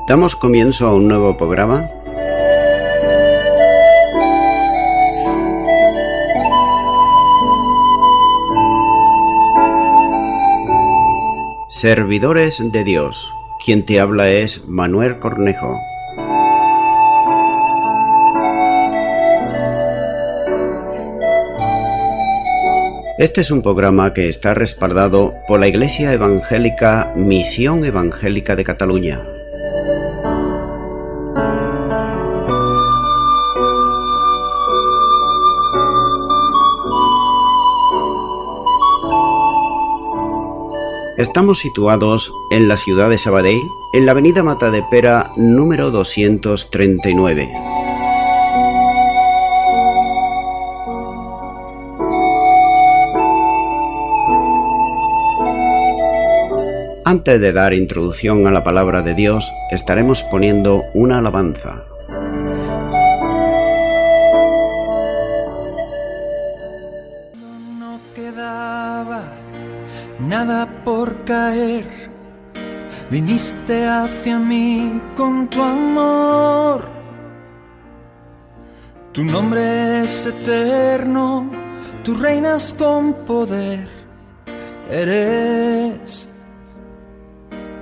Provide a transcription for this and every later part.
Damos comienzo a un nuevo programa. Servidores de Dios. Quien te habla es Manuel Cornejo. Este es un programa que está respaldado por la Iglesia Evangélica Misión Evangélica de Cataluña. Estamos situados en la ciudad de Sabadell, en la avenida Matadepera número 239. Antes de dar introducción a la palabra de Dios, estaremos poniendo una alabanza. No quedaba nada por caer, viniste hacia mí con tu amor. Tu nombre es eterno, tú reinas con poder, eres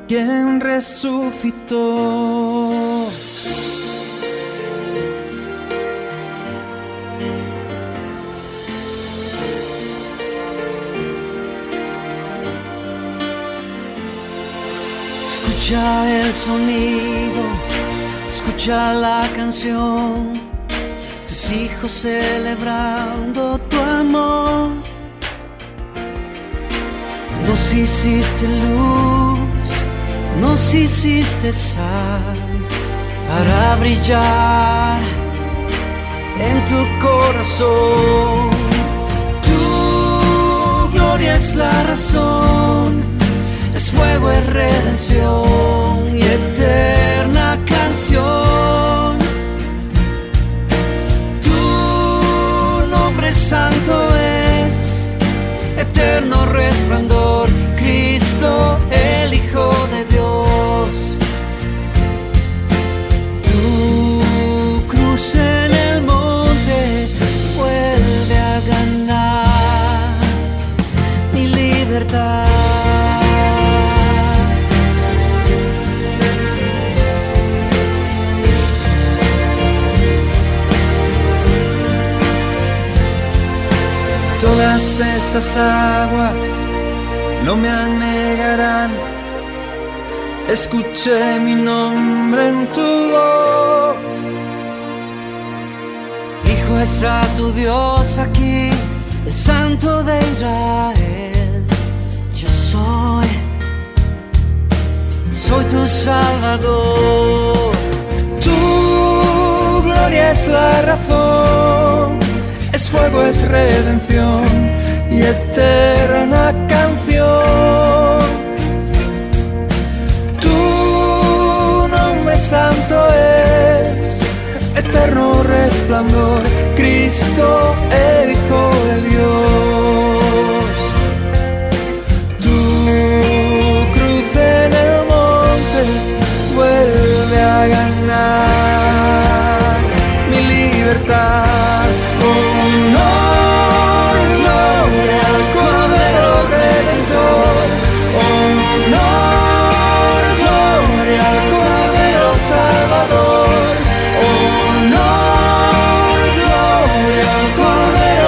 quien resucitó. Escucha el sonido, escucha la canción, tus hijos celebrando tu amor. Nos hiciste luz, nos hiciste sal para brillar en tu corazón. Tu gloria es la razón, es fuego, es redención y eterna canción. Tu nombre santo es eterno resplandor, Cristo el Hijo de Dios. Tu cruz en el monte vuelve a ganar mi libertad. Todas esas aguas no me anegarán. Escuché mi nombre en tu voz. Hijo, está tu Dios aquí, el Santo de Israel. Yo soy tu Salvador. Tu gloria es la razón, es fuego, es redención y eterna canción. Tu nombre santo es eterno resplandor, Cristo el Hijo de Dios. Tu cruz en el monte vuelve a ganar mi libertad. Salvador, honor, gloria al Cordero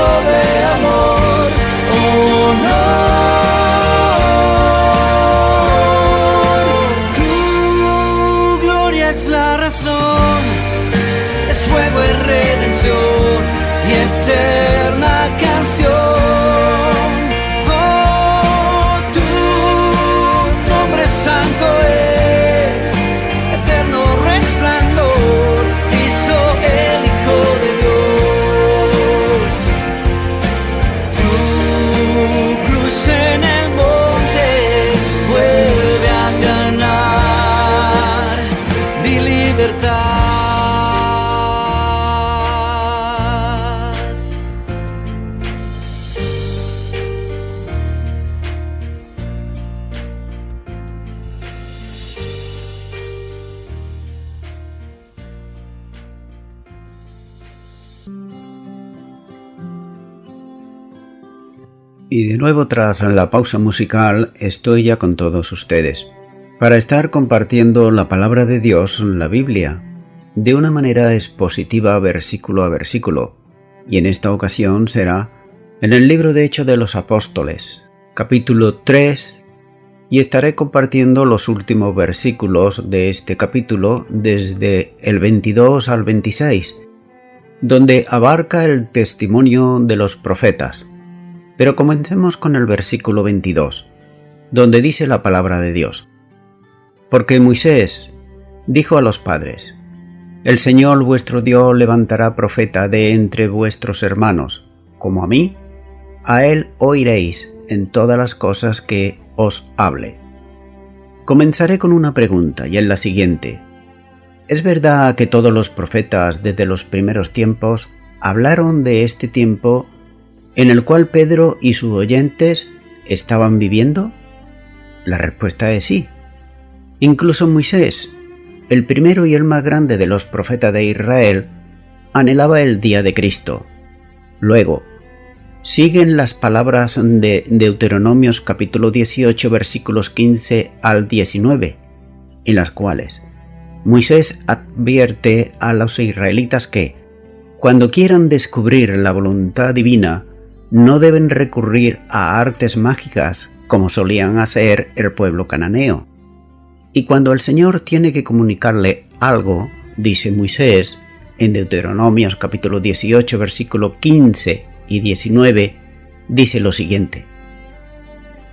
Y de nuevo, tras la pausa musical, estoy ya con todos ustedes para estar compartiendo la palabra de Dios, la Biblia, de una manera expositiva versículo a versículo, y en esta ocasión será en el libro de Hechos de los Apóstoles, capítulo 3, y estaré compartiendo los últimos versículos de este capítulo desde el 22 al 26, donde abarca el testimonio de los profetas. Pero comencemos con el versículo 22, donde dice la palabra de Dios. Porque Moisés dijo a los padres: El Señor vuestro Dios levantará profeta de entre vuestros hermanos, como a mí, a él oiréis en todas las cosas que os hable. Comenzaré con una pregunta, y es la siguiente. ¿Es verdad que todos los profetas desde los primeros tiempos hablaron de este tiempo en el cual Pedro y sus oyentes estaban viviendo? La respuesta es sí. Incluso Moisés, el primero y el más grande de los profetas de Israel, anhelaba el día de Cristo. Luego, siguen las palabras de Deuteronomios capítulo 18 versículos 15 al 19, en las cuales Moisés advierte a los israelitas que, cuando quieran descubrir la voluntad divina, no deben recurrir a artes mágicas como solían hacer el pueblo cananeo. Y cuando el Señor tiene que comunicarle algo, dice Moisés, en Deuteronomios capítulo 18 versículo 15 y 19, dice lo siguiente: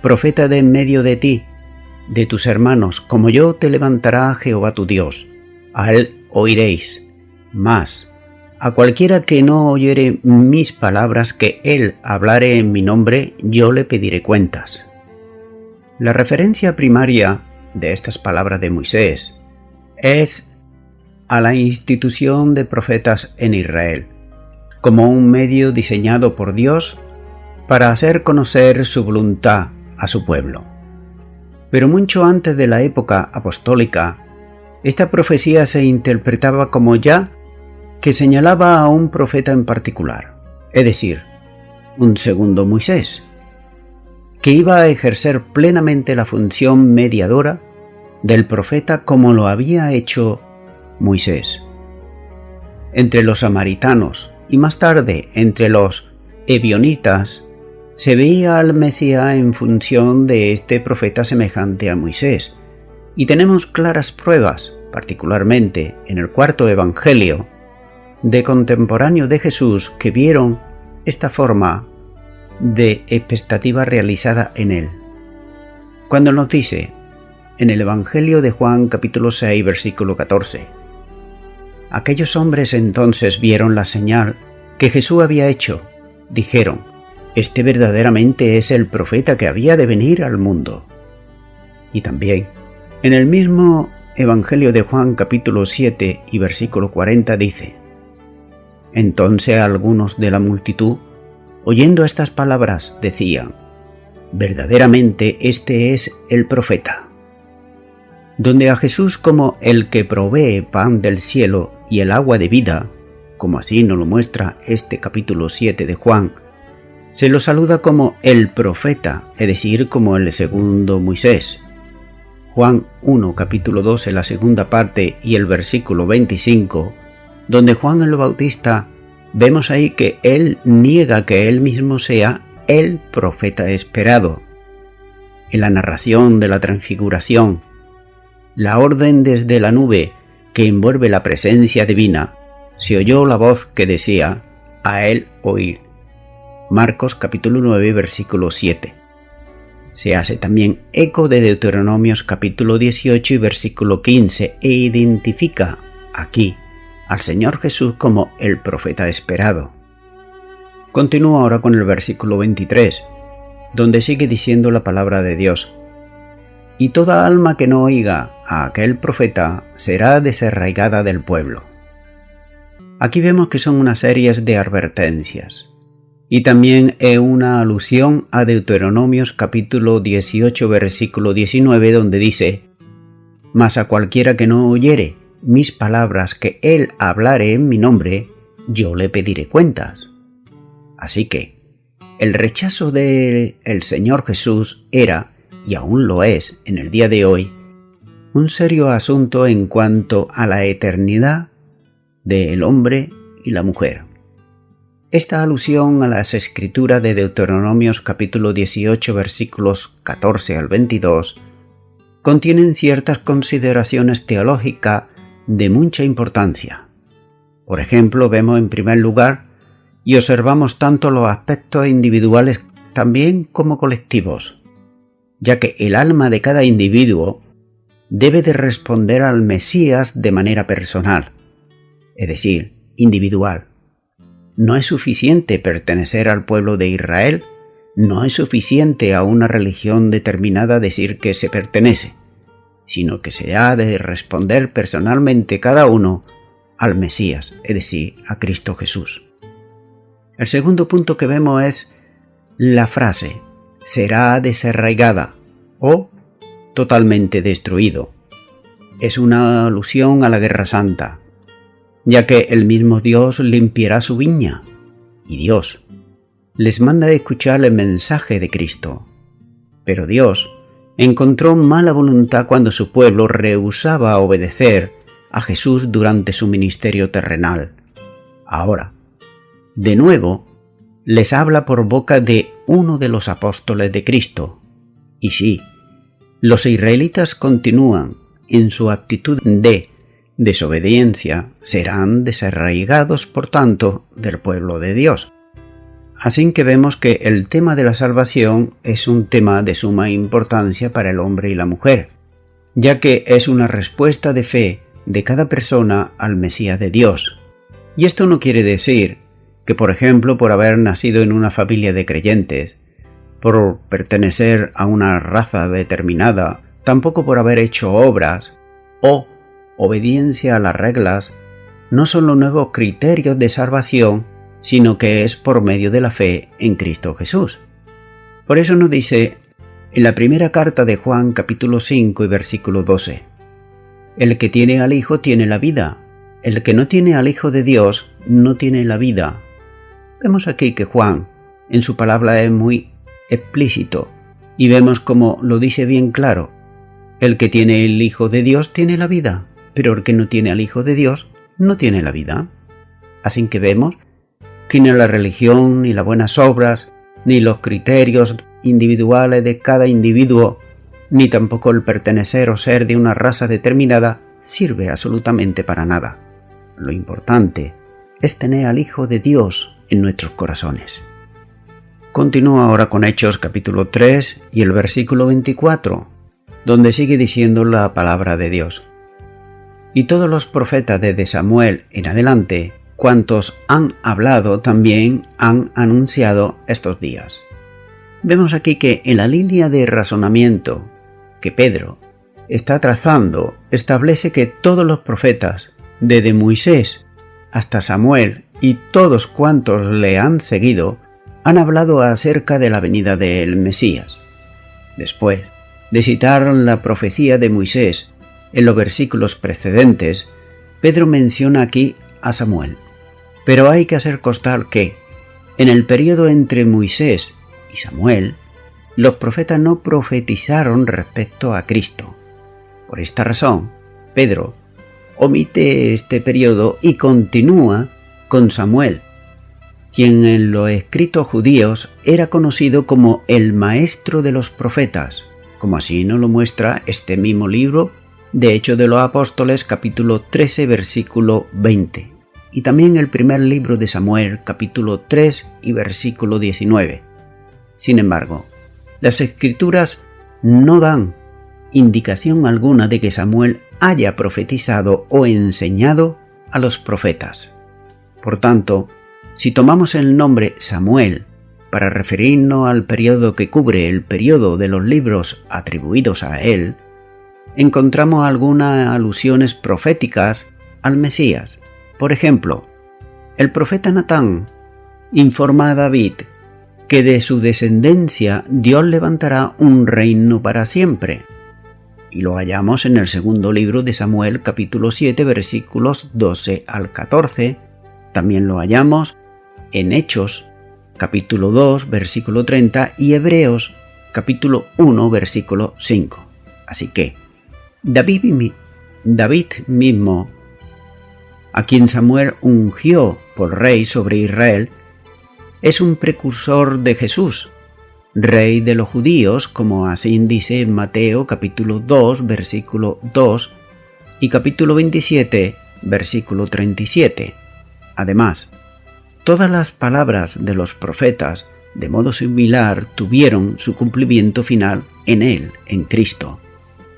Profeta de en medio de ti, de tus hermanos, como yo te levantará Jehová tu Dios, a él oiréis. Mas a cualquiera que no oyere mis palabras que él hablare en mi nombre, yo le pediré cuentas. La referencia primaria de estas palabras de Moisés es a la institución de profetas en Israel, como un medio diseñado por Dios para hacer conocer su voluntad a su pueblo. Pero mucho antes de la época apostólica, esta profecía se interpretaba como ya que señalaba a un profeta en particular, es decir, un segundo Moisés, que iba a ejercer plenamente la función mediadora del profeta como lo había hecho Moisés. Entre los samaritanos y más tarde entre los ebionitas se veía al Mesías en función de este profeta semejante a Moisés, y tenemos claras pruebas, particularmente en el cuarto evangelio, de contemporáneos de Jesús que vieron esta forma de expectativa realizada en él. Cuando nos dice en el Evangelio de Juan capítulo 6 versículo 14: Aquellos hombres entonces vieron la señal que Jesús había hecho, dijeron: Este verdaderamente es el profeta que había de venir al mundo. Y también en el mismo Evangelio de Juan capítulo 7 y versículo 40 dice: Entonces algunos de la multitud, oyendo estas palabras, decían: Verdaderamente este es el profeta. Donde a Jesús como el que provee pan del cielo y el agua de vida, como así nos lo muestra este capítulo 7 de Juan, se lo saluda como el profeta, es decir, como el segundo Moisés. Juan 1 capítulo 2 en la segunda parte y el versículo 25, donde Juan el Bautista, vemos ahí que él niega que él mismo sea el profeta esperado. En la narración de la transfiguración, la orden desde la nube que envuelve la presencia divina, se oyó la voz que decía: a él oír. Marcos capítulo 9 versículo 7. Se hace también eco de Deuteronomios capítulo 18 y versículo 15 e identifica aquí al Señor Jesús como el profeta esperado. Continúa ahora con el versículo 23, donde sigue diciendo la palabra de Dios: Y toda alma que no oiga a aquel profeta será desarraigada del pueblo. Aquí vemos que son una serie de advertencias, y también es una alusión a Deuteronomios capítulo 18 versículo 19, donde dice: Mas a cualquiera que no oyere mis palabras que él hablare en mi nombre, yo le pediré cuentas. Así que, el rechazo del Señor Jesús era, y aún lo es en el día de hoy, un serio asunto en cuanto a la eternidad del hombre y la mujer. Esta alusión a las escrituras de Deuteronomios capítulo 18 versículos 14 al 22 contienen ciertas consideraciones teológicas de mucha importancia. Por ejemplo, vemos en primer lugar y observamos tanto los aspectos individuales también como colectivos, ya que el alma de cada individuo debe de responder al Mesías de manera personal, es decir, individual. No es suficiente pertenecer al pueblo de Israel, no es suficiente a una religión determinada decir que se pertenece, sino que se ha de responder personalmente cada uno al Mesías, es decir, a Cristo Jesús. El segundo punto que vemos es la frase será desarraigada o totalmente destruido. Es una alusión a la Guerra Santa, ya que el mismo Dios limpiará su viña, y Dios les manda escuchar el mensaje de Cristo. Pero Dios encontró mala voluntad cuando su pueblo rehusaba obedecer a Jesús durante su ministerio terrenal. Ahora, de nuevo, les habla por boca de uno de los apóstoles de Cristo. Y sí, los israelitas continúan en su actitud de desobediencia, serán desarraigados, por tanto, del pueblo de Dios. Así que vemos que el tema de la salvación es un tema de suma importancia para el hombre y la mujer, ya que es una respuesta de fe de cada persona al Mesías de Dios. Y esto no quiere decir que, por ejemplo, por haber nacido en una familia de creyentes, por pertenecer a una raza determinada, tampoco por haber hecho obras o obediencia a las reglas, no son los nuevos criterios de salvación, sino que es por medio de la fe en Cristo Jesús. Por eso nos dice en la primera carta de Juan capítulo 5 y versículo 12, el que tiene al Hijo tiene la vida, el que no tiene al Hijo de Dios no tiene la vida. Vemos aquí que Juan en su palabra es muy explícito y vemos como lo dice bien claro. El que tiene el Hijo de Dios tiene la vida, pero el que no tiene al Hijo de Dios no tiene la vida. Así que vemos que ni la religión, ni las buenas obras, ni los criterios individuales de cada individuo, ni tampoco el pertenecer o ser de una raza determinada sirve absolutamente para nada. Lo importante es tener al Hijo de Dios en nuestros corazones. Continúa ahora con Hechos capítulo 3 y el versículo 24, donde sigue diciendo la palabra de Dios. Y todos los profetas desde Samuel en adelante, cuantos han hablado también han anunciado estos días. Vemos aquí que en la línea de razonamiento que Pedro está trazando, establece que todos los profetas, desde Moisés hasta Samuel y todos cuantos le han seguido, han hablado acerca de la venida del Mesías. Después de citar la profecía de Moisés en los versículos precedentes, Pedro menciona aquí a Samuel. Pero hay que hacer constar que, en el periodo entre Moisés y Samuel, los profetas no profetizaron respecto a Cristo. Por esta razón, Pedro omite este periodo y continúa con Samuel, quien en los escritos judíos era conocido como el maestro de los profetas, como así nos lo muestra este mismo libro de Hechos de los Apóstoles capítulo 13 versículo 20 y también el primer libro de Samuel capítulo 3 y versículo 19. Sin embargo, las escrituras no dan indicación alguna de que Samuel haya profetizado o enseñado a los profetas. Por tanto, si tomamos el nombre Samuel para referirnos al periodo que cubre el periodo de los libros atribuidos a él, encontramos algunas alusiones proféticas al Mesías. Por ejemplo, el profeta Natán informa a David que de su descendencia Dios levantará un reino para siempre. Y lo hallamos en el segundo libro de Samuel, capítulo 7, versículos 12 al 14. También lo hallamos en Hechos, capítulo 2, versículo 30 y Hebreos, capítulo 1, versículo 5. Así que David mismo, a quien Samuel ungió por rey sobre Israel, es un precursor de Jesús, rey de los judíos, como así dice en Mateo capítulo 2, versículo 2 y capítulo 27, versículo 37. Además, todas las palabras de los profetas, de modo similar, tuvieron su cumplimiento final en Él, en Cristo.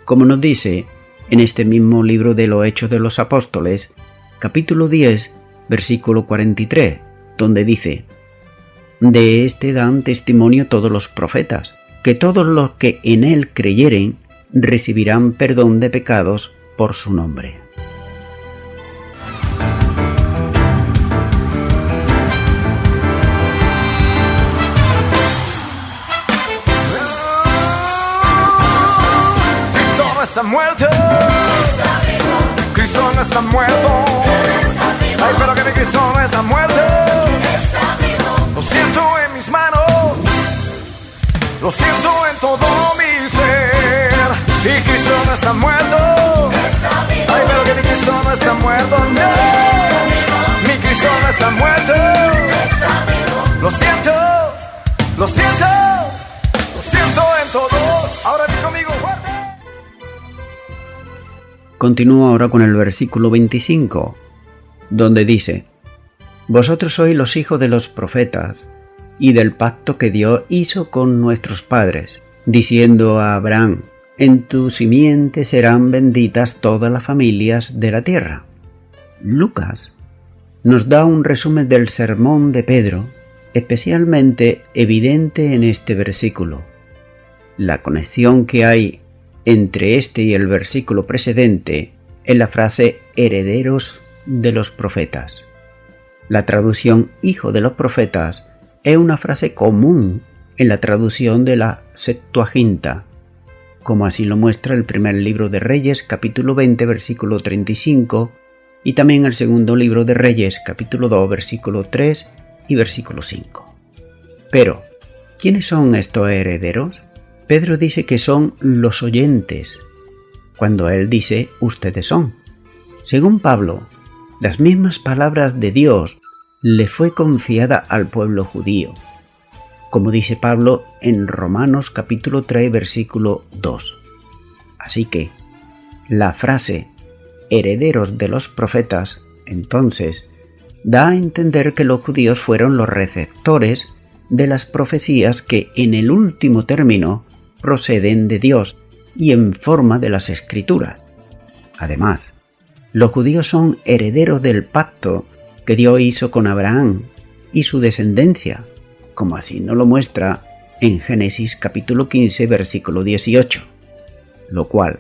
Como nos dice en este mismo libro de los Hechos de los Apóstoles, capítulo 10, versículo 43, donde dice: de este dan testimonio todos los profetas, que todos los que en Él creyeren recibirán perdón de pecados por su nombre. Cristo no está muerto, Cristo no está muerto, ay, pero que mi Cristo no está muerto. Lo siento en mis manos, lo siento en todo mi ser. Y Cristo no está muerto, ay, pero que mi Cristo no está muerto, no. Mi Cristo no está muerto, lo siento, lo siento, lo siento en todo. Ahora di conmigo fuerte. Continúo ahora con el versículo 25, donde dice: vosotros sois los hijos de los profetas y del pacto que Dios hizo con nuestros padres, diciendo a Abraham: en tu simiente serán benditas todas las familias de la tierra. Lucas nos da un resumen del sermón de Pedro, especialmente evidente en este versículo. La conexión que hay entre este y el versículo precedente es la frase herederos de los profetas. La traducción hijo de los profetas es una frase común en la traducción de la Septuaginta, como así lo muestra el primer libro de Reyes, capítulo 20, versículo 35, y también el segundo libro de Reyes, capítulo 2, versículo 3 y versículo 5. Pero, ¿quiénes son estos herederos? Pedro dice que son los oyentes, cuando él dice ustedes son. Según Pablo, las mismas palabras de Dios le fue confiada al pueblo judío, como dice Pablo en Romanos capítulo 3 versículo 2. Así que la frase herederos de los profetas, entonces, da a entender que los judíos fueron los receptores de las profecías que en el último término proceden de Dios y en forma de las Escrituras. Además, los judíos son herederos del pacto que Dios hizo con Abraham y su descendencia, como así nos lo muestra en Génesis capítulo 15, versículo 18, lo cual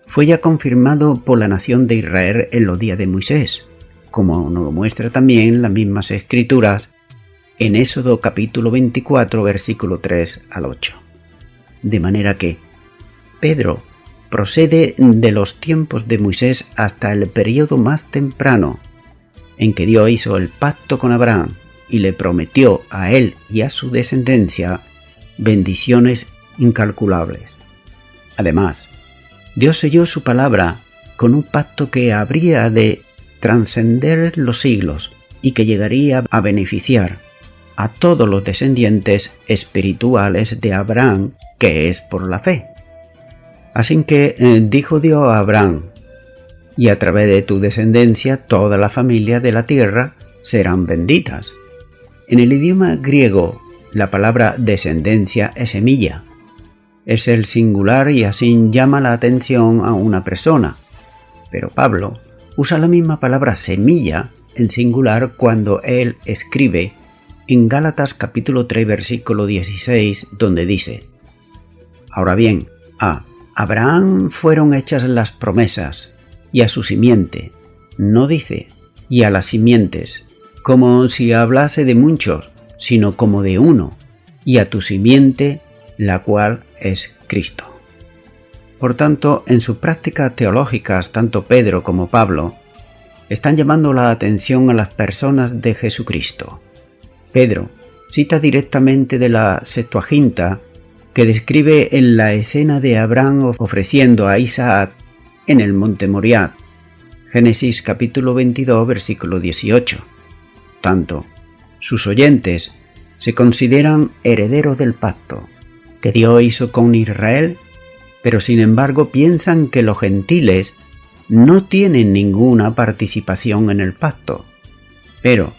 fue ya confirmado por la nación de Israel en los días de Moisés, como nos lo muestra también las mismas Escrituras en Éxodo capítulo 24, versículo 3 al 8. De manera que Pedro procede de los tiempos de Moisés hasta el periodo más temprano, en que Dios hizo el pacto con Abraham y le prometió a él y a su descendencia bendiciones incalculables. Además, Dios selló su palabra con un pacto que habría de trascender los siglos y que llegaría a beneficiar a todos los descendientes espirituales de Abraham, que es por la fe. Así que dijo Dios a Abraham: y a través de tu descendencia toda la familia de la tierra serán benditas. En el idioma griego, la palabra descendencia es semilla. Es el singular y así llama la atención a una persona. Pero Pablo usa la misma palabra semilla en singular cuando él escribe en Gálatas capítulo 3 versículo 16, donde dice: ahora bien, a Abraham fueron hechas las promesas, y a su simiente, no dice, y a las simientes, como si hablase de muchos, sino como de uno, y a tu simiente, la cual es Cristo. Por tanto, en sus prácticas teológicas, tanto Pedro como Pablo están llamando la atención a las personas de Jesucristo. Pedro cita directamente de la Septuaginta, que describe en la escena de Abraham ofreciendo a Isaac en el monte Moriah, Génesis capítulo 22, versículo 18. Tanto sus oyentes se consideran herederos del pacto que Dios hizo con Israel, pero sin embargo piensan que los gentiles no tienen ninguna participación en el pacto. Pero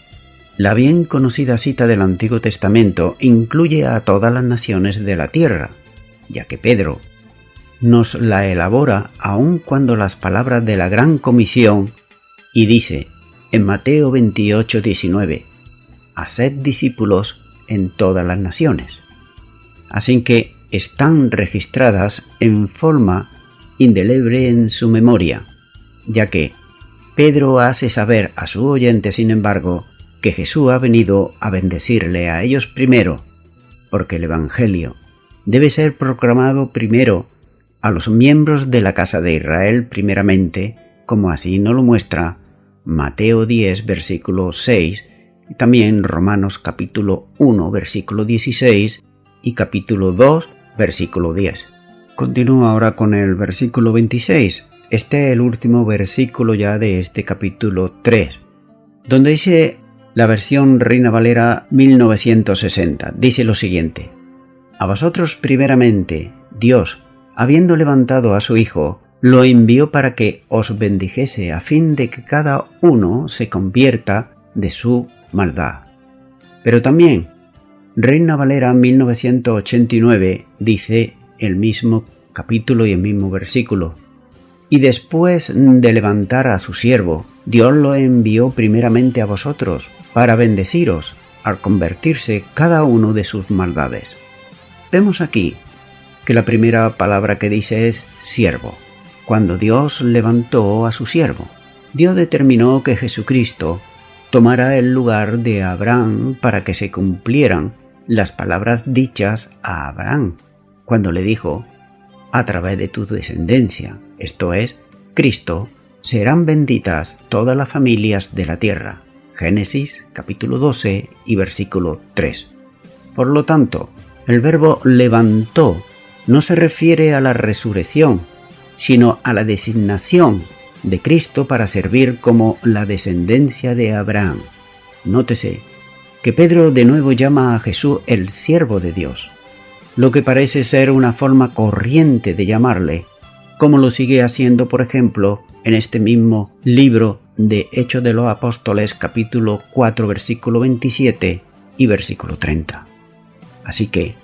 la bien conocida cita del Antiguo Testamento incluye a todas las naciones de la tierra, ya que Pedro nos la elabora aun cuando las palabras de la Gran Comisión y dice en Mateo 28, 19, «Haced discípulos en todas las naciones». Así que están registradas en forma indeleble en su memoria, ya que Pedro hace saber a su oyente, sin embargo, que Jesús ha venido a bendecirle a ellos primero, porque el Evangelio debe ser proclamado primero a los miembros de la casa de Israel primeramente, como así nos lo muestra Mateo 10, versículo 6, y también Romanos capítulo 1, versículo 16 y capítulo 2, versículo 10. Continúo ahora con el versículo 26. Este es el último versículo ya de este capítulo 3, donde dice la versión Reina Valera 1960. Dice lo siguiente: «A vosotros primeramente, Dios, habiendo levantado a su Hijo, lo envió para que os bendijese a fin de que cada uno se convierta de su maldad». Pero también Reina Valera 1989 dice el mismo capítulo y el mismo versículo: «Y después de levantar a su siervo, Dios lo envió primeramente a vosotros para bendeciros al convertirse cada uno de sus maldades». Vemos aquí que la primera palabra que dice es siervo. Cuando Dios levantó a su siervo, Dios determinó que Jesucristo tomara el lugar de Abraham para que se cumplieran las palabras dichas a Abraham, cuando le dijo: «A través de tu descendencia, esto es, Cristo, serán benditas todas las familias de la tierra». Génesis capítulo 12 y versículo 3. Por lo tanto, el verbo levantó no se refiere a la resurrección, sino a la designación de Cristo para servir como la descendencia de Abraham. Nótese que Pedro de nuevo llama a Jesús el siervo de Dios, lo que parece ser una forma corriente de llamarle, como lo sigue haciendo, por ejemplo, en este mismo libro de Hechos de los Apóstoles, capítulo 4, versículo 27 y versículo 30. Así que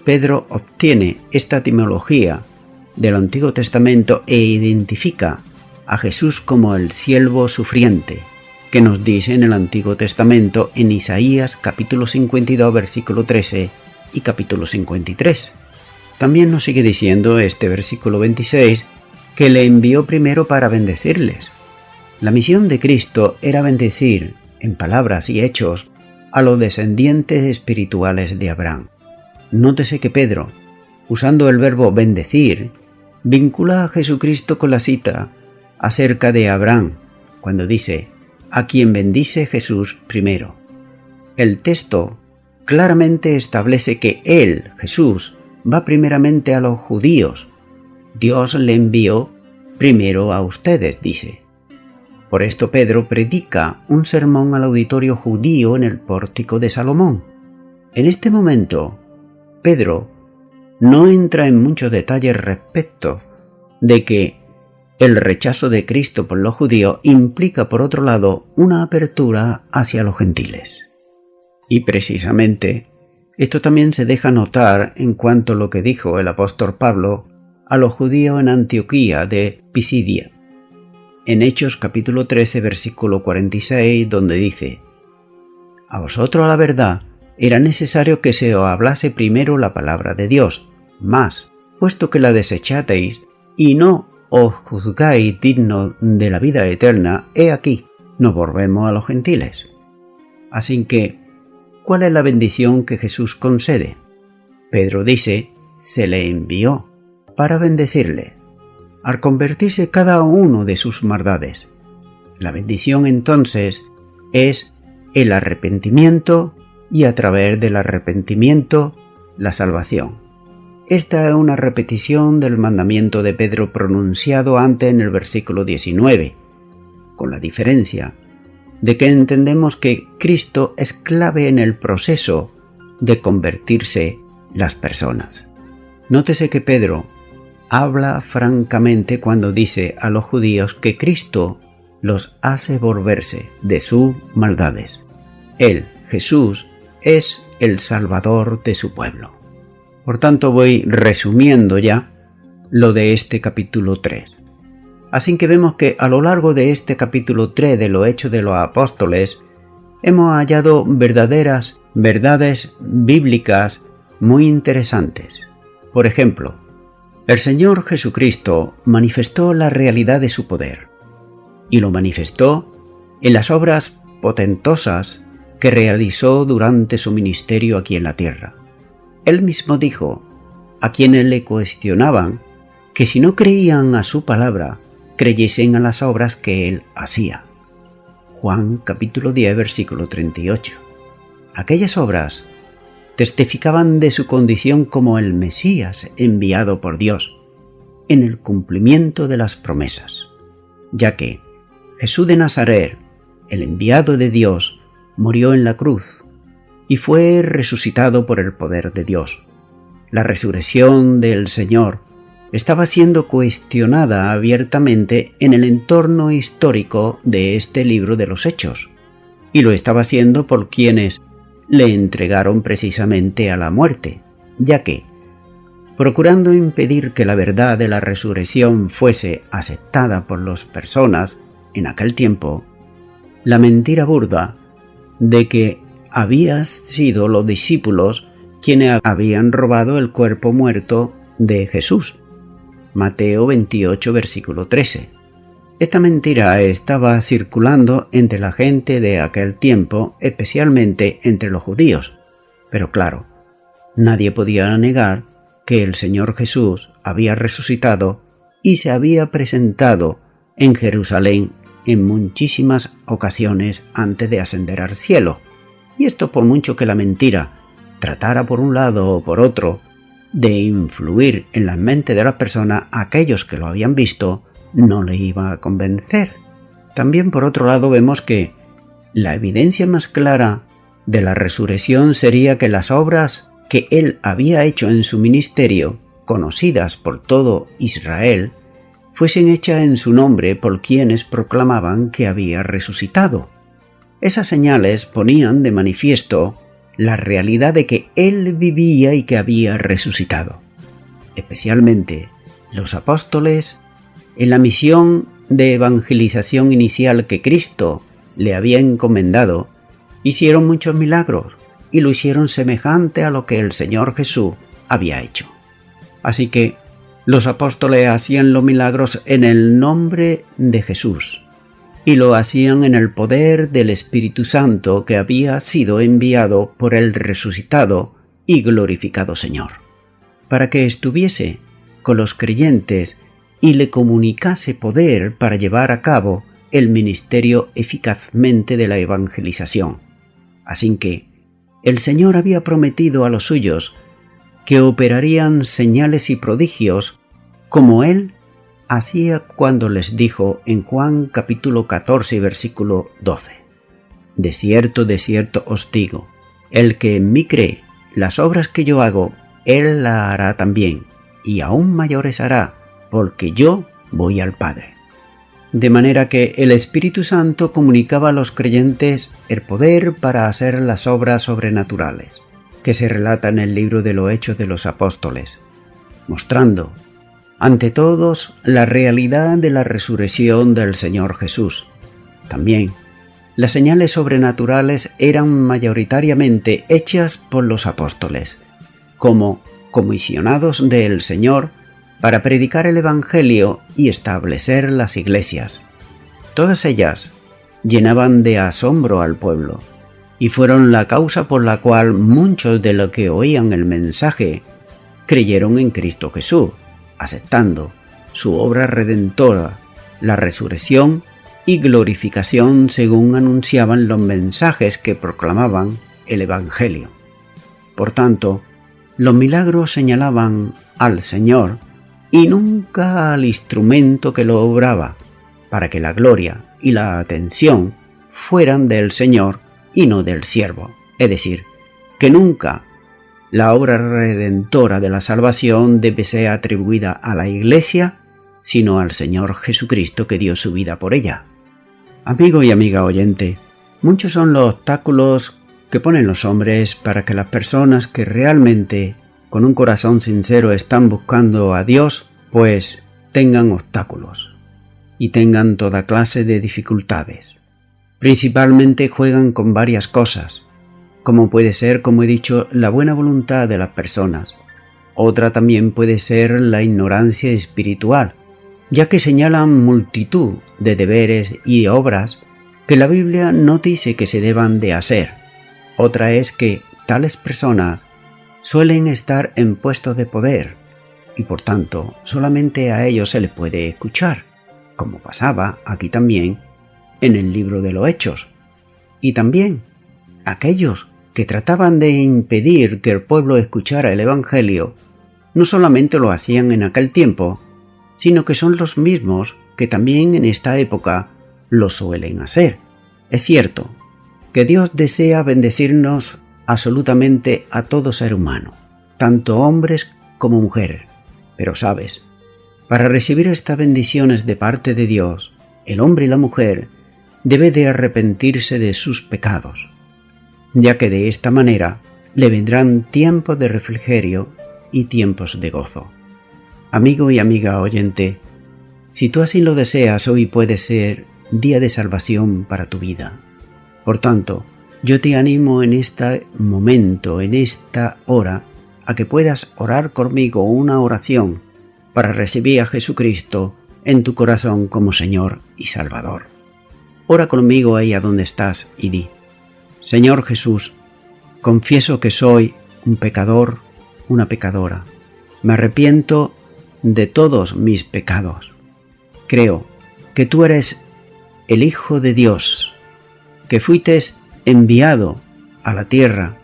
Pedro obtiene esta etimología del Antiguo Testamento e identifica a Jesús como el siervo sufriente, que nos dice en el Antiguo Testamento en Isaías capítulo 52, versículo 13 y capítulo 53. También nos sigue diciendo este versículo 26 que le envió primero para bendecirles. La misión de Cristo era bendecir, en palabras y hechos, a los descendientes espirituales de Abraham. Nótese que Pedro, usando el verbo bendecir, vincula a Jesucristo con la cita acerca de Abraham, cuando dice: «a quien bendice Jesús primero». El texto claramente establece que él, Jesús, va primeramente a los judíos. Dios le envió primero a ustedes, dice. Por esto Pedro predica un sermón al auditorio judío en el pórtico de Salomón. En este momento, Pedro no entra en muchos detalles respecto de que el rechazo de Cristo por los judíos implica, por otro lado, una apertura hacia los gentiles. Y precisamente, esto también se deja notar en cuanto a lo que dijo el apóstol Pablo a los judíos en Antioquía de Pisidia, en Hechos capítulo 13, versículo 46, donde dice: «A vosotros a la verdad era necesario que se os hablase primero la palabra de Dios, mas, puesto que la desechasteis y no os juzgáis dignos de la vida eterna, he aquí, nos volvemos a los gentiles». Así que, ¿cuál es la bendición que Jesús concede? Pedro dice: se le envió para bendecirle, al convertirse cada uno de sus maldades. La bendición entonces es el arrepentimiento y a través del arrepentimiento, la salvación. Esta es una repetición del mandamiento de Pedro pronunciado antes en el versículo 19, con la diferencia de que entendemos que Cristo es clave en el proceso de convertirse las personas. Nótese que Pedro habla francamente cuando dice a los judíos que Cristo los hace volverse de sus maldades. Él, Jesús, es el Salvador de su pueblo. Por tanto, voy resumiendo ya lo de este capítulo 3. Así que vemos que a lo largo de este capítulo 3 de los Hechos de los Apóstoles hemos hallado verdaderas verdades bíblicas muy interesantes. Por ejemplo, el Señor Jesucristo manifestó la realidad de su poder y lo manifestó en las obras potentosas que realizó durante su ministerio aquí en la tierra. Él mismo dijo a quienes le cuestionaban que si no creían a su palabra, creyesen a las obras que él hacía. Juan capítulo 10, versículo 38. Aquellas obras testificaban de su condición como el Mesías enviado por Dios en el cumplimiento de las promesas, ya que Jesús de Nazaret, el enviado de Dios, murió en la cruz y fue resucitado por el poder de Dios. La resurrección del Señor estaba siendo cuestionada abiertamente en el entorno histórico de este libro de los Hechos, y lo estaba haciendo por quienes le entregaron precisamente a la muerte, ya que, procurando impedir que la verdad de la resurrección fuese aceptada por las personas en aquel tiempo, la mentira burda de que habían sido los discípulos quienes habían robado el cuerpo muerto de Jesús. Mateo 28, versículo 13. Esta mentira estaba circulando entre la gente de aquel tiempo, especialmente entre los judíos. Pero claro, nadie podía negar que el Señor Jesús había resucitado y se había presentado en Jerusalén en muchísimas ocasiones antes de ascender al cielo. Y esto por mucho que la mentira tratara por un lado o por otro de influir en la mente de la persona, aquellos que lo habían visto no le iba a convencer. También por otro lado vemos que la evidencia más clara de la resurrección sería que las obras que él había hecho en su ministerio, conocidas por todo Israel, fuesen hechas en su nombre por quienes proclamaban que había resucitado. Esas señales ponían de manifiesto la realidad de que él vivía y que había resucitado. Especialmente los apóstoles, en la misión de evangelización inicial que Cristo le había encomendado, hicieron muchos milagros y lo hicieron semejante a lo que el Señor Jesús había hecho. Así que los apóstoles hacían los milagros en el nombre de Jesús y lo hacían en el poder del Espíritu Santo que había sido enviado por el resucitado y glorificado Señor, para que estuviese con los creyentes y le comunicase poder para llevar a cabo el ministerio eficazmente de la evangelización. Así que el Señor había prometido a los suyos que operarían señales y prodigios como Él hacía cuando les dijo en Juan capítulo 14 versículo 12: De cierto os digo, el que en mí cree, las obras que yo hago, Él las hará también, y aún mayores hará, porque yo voy al Padre. De manera que el Espíritu Santo comunicaba a los creyentes el poder para hacer las obras sobrenaturales, que se relatan en el libro de los Hechos de los Apóstoles, mostrando ante todos la realidad de la resurrección del Señor Jesús. También, las señales sobrenaturales eran mayoritariamente hechas por los apóstoles, como comisionados del Señor para predicar el Evangelio y establecer las iglesias. Todas ellas llenaban de asombro al pueblo, y fueron la causa por la cual muchos de los que oían el mensaje creyeron en Cristo Jesús, aceptando su obra redentora, la resurrección y glorificación según anunciaban los mensajes que proclamaban el Evangelio. Por tanto, los milagros señalaban al Señor y nunca al instrumento que lo obraba, para que la gloria y la atención fueran del Señor y no del siervo. Es decir, que nunca la obra redentora de la salvación debe ser atribuida a la Iglesia, sino al Señor Jesucristo que dio su vida por ella. Amigo y amiga oyente, muchos son los obstáculos que ponen los hombres para que las personas que realmente con un corazón sincero están buscando a Dios, pues tengan obstáculos y tengan toda clase de dificultades. Principalmente juegan con varias cosas, como puede ser, como he dicho, la buena voluntad de las personas. Otra también puede ser la ignorancia espiritual, ya que señalan multitud de deberes y obras que la Biblia no dice que se deban de hacer. Otra es que tales personas suelen estar en puestos de poder y por tanto solamente a ellos se les puede escuchar, como pasaba aquí también en el libro de los Hechos. Y también aquellos que trataban de impedir que el pueblo escuchara el Evangelio no solamente lo hacían en aquel tiempo, sino que son los mismos que también en esta época lo suelen hacer. Es cierto que Dios desea bendecirnos absolutamente a todo ser humano, tanto hombres como mujeres. Pero sabes, para recibir estas bendiciones de parte de Dios, el hombre y la mujer debe de arrepentirse de sus pecados, ya que de esta manera le vendrán tiempos de refrigerio y tiempos de gozo. Amigo y amiga oyente, si tú así lo deseas, hoy puede ser día de salvación para tu vida. Por tanto, yo te animo en este momento, en esta hora, a que puedas orar conmigo una oración para recibir a Jesucristo en tu corazón como Señor y Salvador. Ora conmigo ahí a donde estás y di: Señor Jesús, confieso que soy un pecador, una pecadora. Me arrepiento de todos mis pecados. Creo que tú eres el Hijo de Dios, que fuiste enviado a la tierra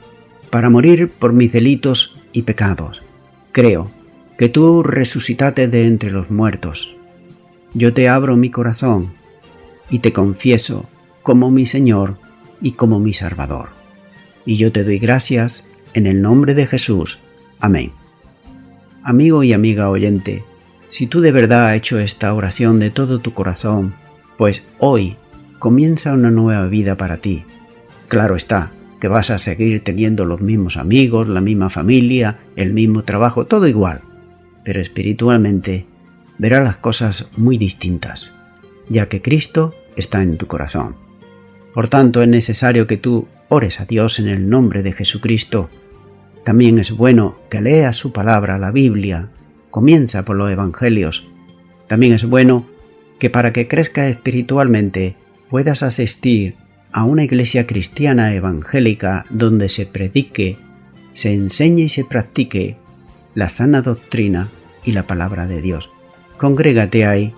para morir por mis delitos y pecados. Creo que tú resucitaste de entre los muertos. Yo te abro mi corazón y te confieso como mi Señor y como mi Salvador. Y yo te doy gracias en el nombre de Jesús. Amén. Amigo y amiga oyente, si tú de verdad has hecho esta oración de todo tu corazón, pues hoy comienza una nueva vida para ti. Claro está, que vas a seguir teniendo los mismos amigos, la misma familia, el mismo trabajo, todo igual. Pero espiritualmente verás las cosas muy distintas, ya que Cristo está en tu corazón. Por tanto, es necesario que tú ores a Dios en el nombre de Jesucristo. También es bueno que leas su palabra, la Biblia. Comienza por los Evangelios. También es bueno que para que crezcas espiritualmente puedas asistir a una iglesia cristiana evangélica donde se predique, se enseñe y se practique la sana doctrina y la palabra de Dios. Congrégate ahí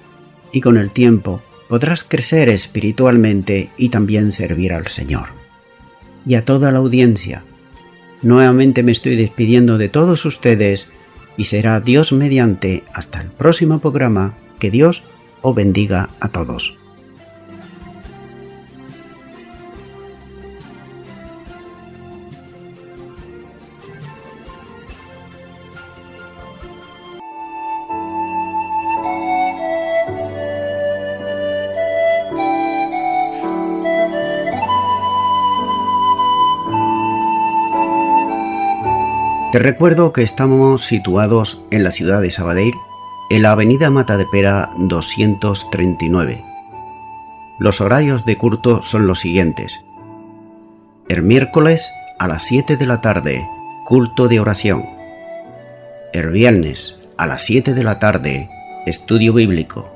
y con el tiempo podrás crecer espiritualmente y también servir al Señor. Y a toda la audiencia, nuevamente me estoy despidiendo de todos ustedes y será Dios mediante hasta el próximo programa. Que Dios os bendiga a todos. Te recuerdo que estamos situados en la ciudad de Sabadell, en la avenida Matadepera 239. Los horarios de culto son los siguientes. El miércoles a las 7 de la tarde, culto de oración. El viernes a las 7 de la tarde, estudio bíblico.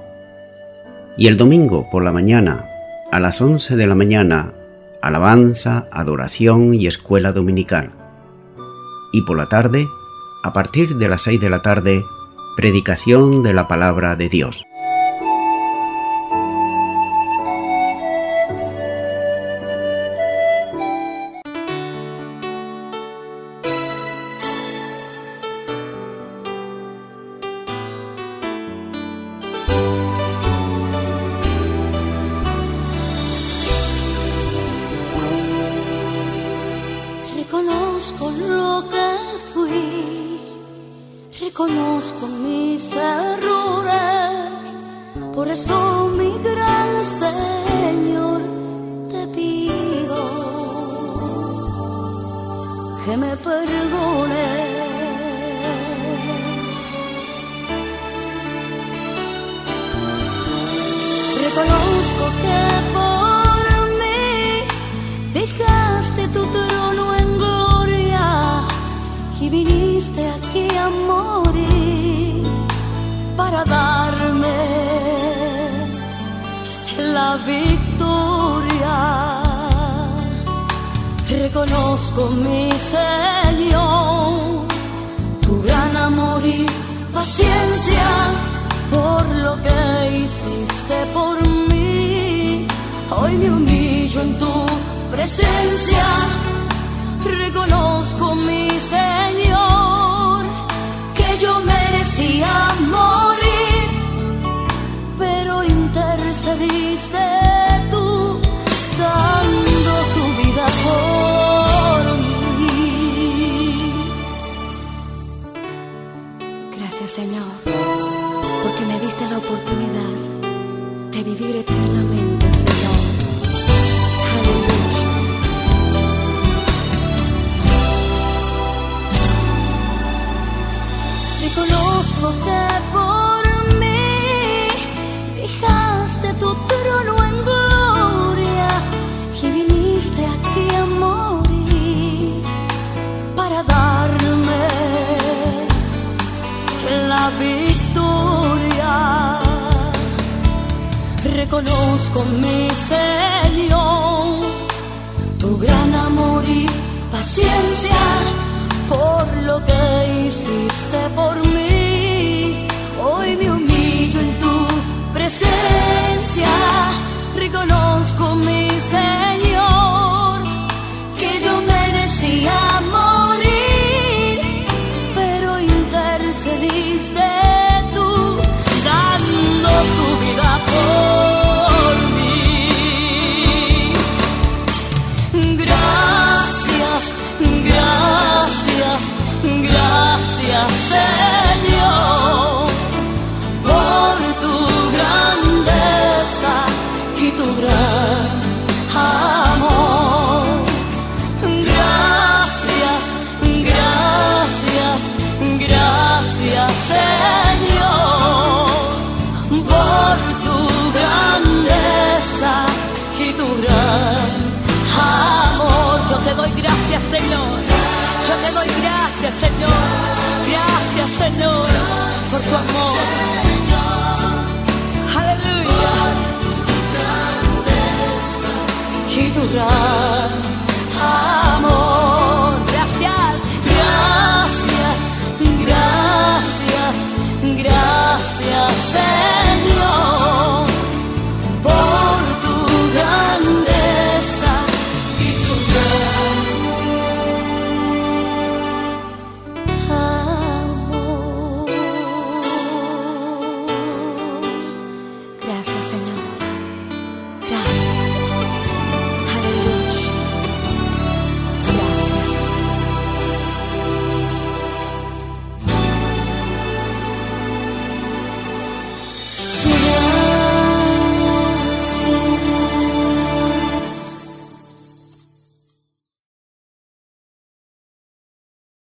Y el domingo por la mañana, a las 11 de la mañana, alabanza, adoración y escuela dominical. Y por la tarde, a partir de las 6 de la tarde, predicación de la palabra de Dios. reconozco mis errores, por eso mi gran Señor te pido que me perdones. Reconozco que por mí dejaste tu trono en gloria y viniste aquí a morir para darme la victoria. Reconozco, mi Señor, tu gran amor y paciencia por lo que hiciste por mí. Hoy me humillo en tu presencia. Reconozco, mi Señor, que yo merecía morir, pero intercediste tú, dando tu vida por mí. Gracias, Señor, porque me diste la oportunidad de vivir eternamente, Señor. Aleluya. Reconozco que por mí dejaste tu trono en gloria y viniste aquí a morir para darme la victoria. Reconozco, mi Señor, tu gran amor y paciencia por lo que hiciste por mí. Hoy me humillo en tu presencia. Reconozco, mi Señor, que yo merecía morir, pero intercediste tú, dando tu vida por mí. Gracias, gracias, gracias, Señor, por tu grandeza y tu gran amor. Gracias, gracias, gracias, Señor, por tu grandeza y tu gran amor. Yo te doy gracias, Señor. Yo te doy gracias, Señor. Gracias, Señor, por tu amor. Aleluya. Y tu gran